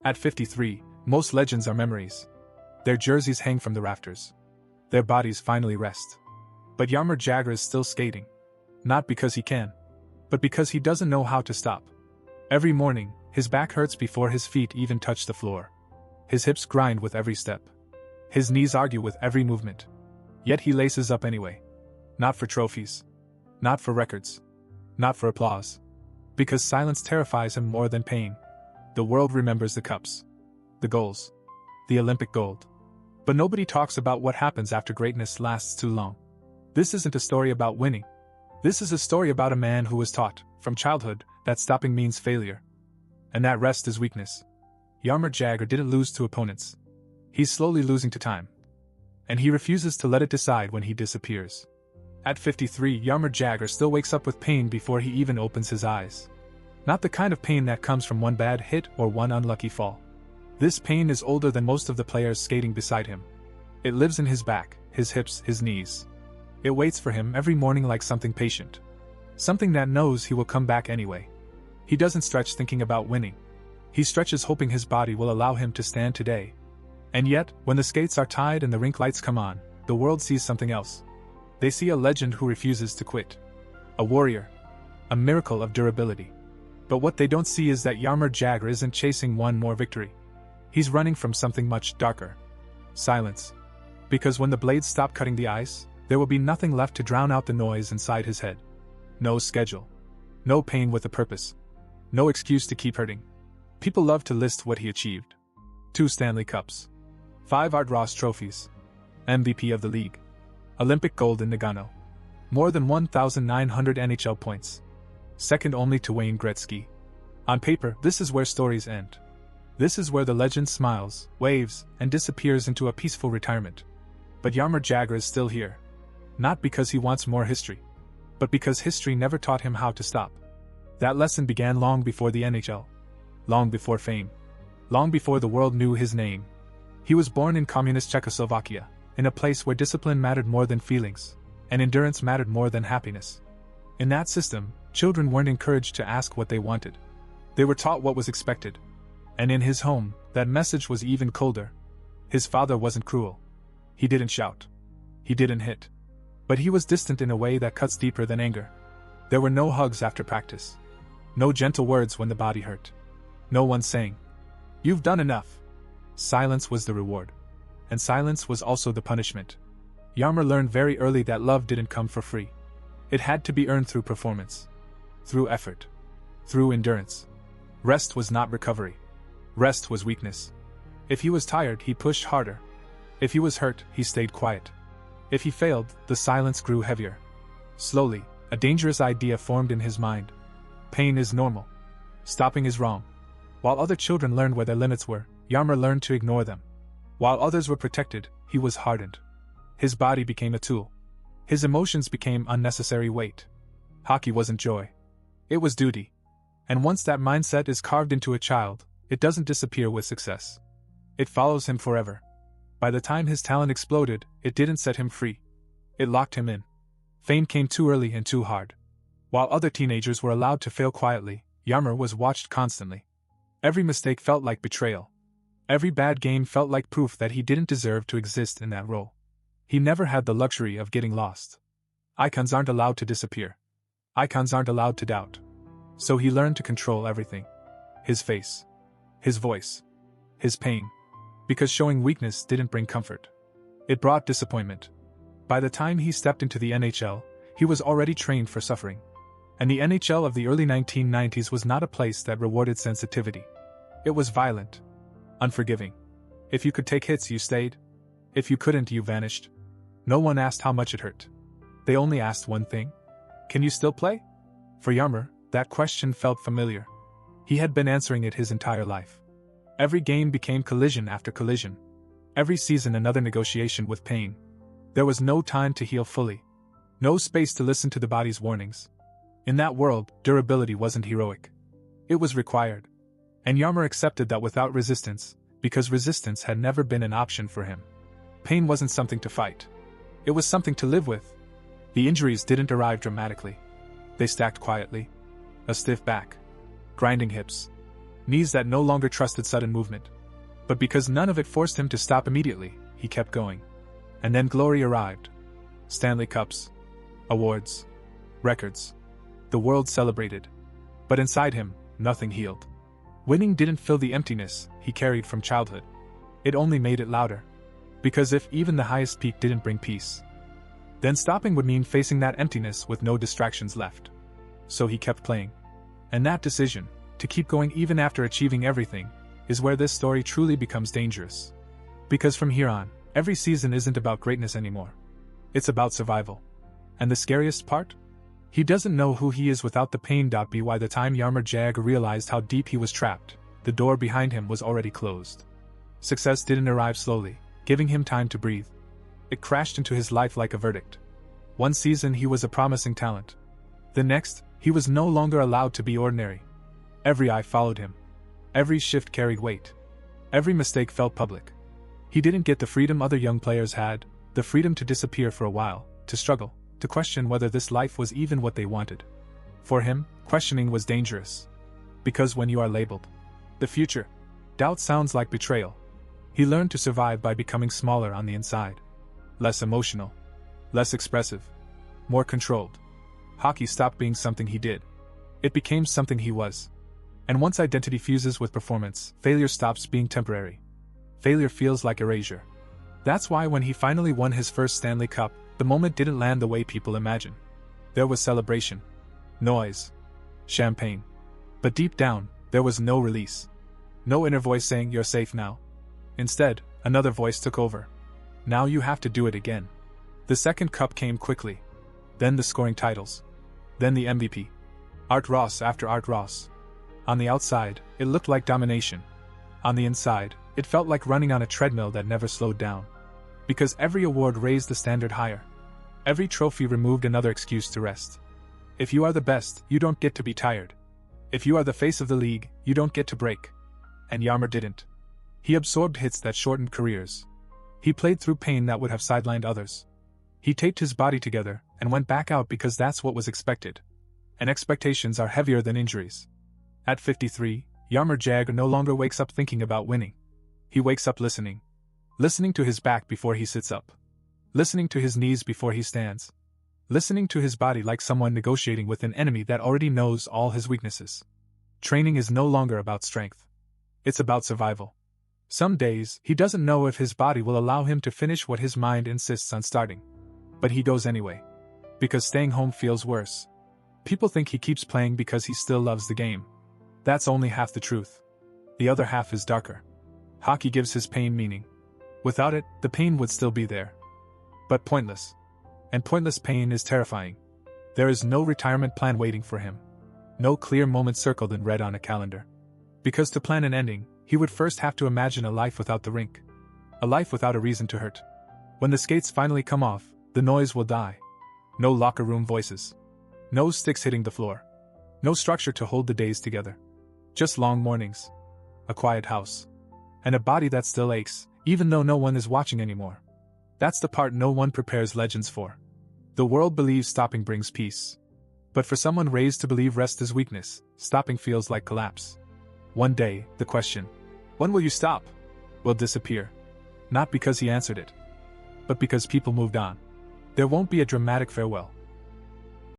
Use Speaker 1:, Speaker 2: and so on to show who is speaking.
Speaker 1: At 53, most legends are memories. Their jerseys hang from the rafters. Their bodies finally rest. But Jaromír Jágr is still skating. Not because he can, but because he doesn't know how to stop. Every morning, his back hurts before his feet even touch the floor. His hips grind with every step. His knees argue with every movement. Yet he laces up anyway. Not for trophies. Not for records. Not for applause. Because silence terrifies him more than pain. The world remembers the cups. The goals. The Olympic gold. But nobody talks about what happens after greatness lasts too long. This isn't a story about winning. This is a story about a man who was taught, from childhood, that stopping means failure. And that rest is weakness. Jaromír Jágr didn't lose to opponents. He's slowly losing to time. And he refuses to let it decide when he disappears. At 53, Jaromír Jágr still wakes up with pain before he even opens his eyes. Not the kind of pain that comes from one bad hit or one unlucky fall. This pain is older than most of the players skating beside him. It lives in his back, his hips, his knees. It waits for him every morning like something patient. Something that knows he will come back anyway. He doesn't stretch thinking about winning. He stretches hoping his body will allow him to stand today. And yet, when the skates are tied and the rink lights come on, the world sees something else. They see a legend who refuses to quit. A warrior. A miracle of durability. But what they don't see is that Jaromír Jágr isn't chasing one more victory. He's running from something much darker. Silence. Because when the blades stop cutting the ice, there will be nothing left to drown out the noise inside his head. No schedule. No pain with a purpose. No excuse to keep hurting. People love to list what he achieved. 2 Stanley Cups. 5 Art Ross trophies. MVP of the league. Olympic gold in Nagano. More than 1,900 NHL points. Second only to Wayne Gretzky. On paper, this is where stories end. This is where the legend smiles, waves, and disappears into a peaceful retirement. But Jaromír Jágr is still here. Not because he wants more history, but because history never taught him how to stop. That lesson began long before the NHL. Long before fame. Long before the world knew his name. He was born in communist Czechoslovakia, in a place where discipline mattered more than feelings, and endurance mattered more than happiness. In that system, children weren't encouraged to ask what they wanted. They were taught what was expected. And in his home, that message was even colder. His father wasn't cruel. He didn't shout. He didn't hit. But he was distant in a way that cuts deeper than anger. There were no hugs after practice. No gentle words when the body hurt. No one saying, "You've done enough." Silence was the reward. And silence was also the punishment. Jaromír learned very early that love didn't come for free. It had to be earned through performance. Through effort. Through endurance. Rest was not recovery. Rest was weakness. If he was tired, he pushed harder. If he was hurt, he stayed quiet. If he failed, the silence grew heavier. Slowly, a dangerous idea formed in his mind. Pain is normal. Stopping is wrong. While other children learned where their limits were, Jaromír learned to ignore them. While others were protected, he was hardened. His body became a tool. His emotions became unnecessary weight. Hockey wasn't joy. It was duty. And once that mindset is carved into a child, it doesn't disappear with success. It follows him forever. By the time his talent exploded, it didn't set him free. It locked him in. Fame came too early and too hard. While other teenagers were allowed to fail quietly, Jaromír was watched constantly. Every mistake felt like betrayal. Every bad game felt like proof that he didn't deserve to exist in that role. He never had the luxury of getting lost. Icons aren't allowed to disappear. Icons aren't allowed to doubt. So he learned to control everything. His face. His voice. His pain. Because showing weakness didn't bring comfort. It brought disappointment. By the time he stepped into the NHL, he was already trained for suffering. And the NHL of the early 1990s was not a place that rewarded sensitivity. It was violent. Unforgiving. If you could take hits, you stayed. If you couldn't, you vanished. No one asked how much it hurt. They only asked one thing. Can you still play? For Jaromír, that question felt familiar. He had been answering it his entire life. Every game became collision after collision. Every season another negotiation with pain. There was no time to heal fully. No space to listen to the body's warnings. In that world, durability wasn't heroic. It was required. And Jaromír accepted that without resistance, because resistance had never been an option for him. Pain wasn't something to fight. It was something to live with. The injuries didn't arrive dramatically. They stacked quietly. A stiff back. Grinding hips. Knees that no longer trusted sudden movement. But because none of it forced him to stop immediately, he kept going. And then glory arrived. Stanley Cups. Awards. Records. The world celebrated. But inside him, nothing healed. Winning didn't fill the emptiness he carried from childhood. It only made it louder. Because if even the highest peak didn't bring peace, then stopping would mean facing that emptiness with no distractions left. So he kept playing. And that decision, to keep going even after achieving everything, is where this story truly becomes dangerous. Because from here on, every season isn't about greatness anymore. It's about survival. And the scariest part? He doesn't know who he is without the pain. By the time Jaromír Jágr realized how deep he was trapped, the door behind him was already closed. Success didn't arrive slowly, giving him time to breathe. It crashed into his life like a verdict. One season he was a promising talent. The next, he was no longer allowed to be ordinary. Every eye followed him. Every shift carried weight. Every mistake felt public. He didn't get the freedom other young players had, the freedom to disappear for a while, to struggle, to question whether this life was even what they wanted. For him, questioning was dangerous. Because when you are labeled the future, doubt sounds like betrayal. He learned to survive by becoming smaller on the inside. Less emotional. Less expressive. More controlled. Hockey stopped being something he did. It became something he was. And once identity fuses with performance, failure stops being temporary. Failure feels like erasure. That's why when he finally won his first Stanley Cup, the moment didn't land the way people imagine. There was celebration. Noise. Champagne. But deep down, there was no release. No inner voice saying you're safe now. Instead, another voice took over. Now you have to do it again. The second cup came quickly. Then the scoring titles. Then the MVP. Art Ross after Art Ross. On the outside, it looked like domination. On the inside, it felt like running on a treadmill that never slowed down. Because every award raised the standard higher. Every trophy removed another excuse to rest. If you are the best, you don't get to be tired. If you are the face of the league, you don't get to break. And Jaromír didn't. He absorbed hits that shortened careers. He played through pain that would have sidelined others. He taped his body together and went back out because that's what was expected. And expectations are heavier than injuries. At 53, Jaromír Jágr no longer wakes up thinking about winning. He wakes up listening. Listening to his back before he sits up. Listening to his knees before he stands. Listening to his body like someone negotiating with an enemy that already knows all his weaknesses. Training is no longer about strength. It's about survival. Some days, he doesn't know if his body will allow him to finish what his mind insists on starting. But he goes anyway. Because staying home feels worse. People think he keeps playing because he still loves the game. That's only half the truth. The other half is darker. Hockey gives his pain meaning. Without it, the pain would still be there. But pointless. And pointless pain is terrifying. There is no retirement plan waiting for him. No clear moment circled in red on a calendar. Because to plan an ending, he would first have to imagine a life without the rink. A life without a reason to hurt. When the skates finally come off, the noise will die. No locker room voices. No sticks hitting the floor. No structure to hold the days together. Just long mornings. A quiet house. And a body that still aches, even though no one is watching anymore. That's the part no one prepares legends for. The world believes stopping brings peace. But for someone raised to believe rest is weakness, stopping feels like collapse. One day, the question, "When will you stop?" will disappear. Not because he answered it, but because people moved on. There won't be a dramatic farewell.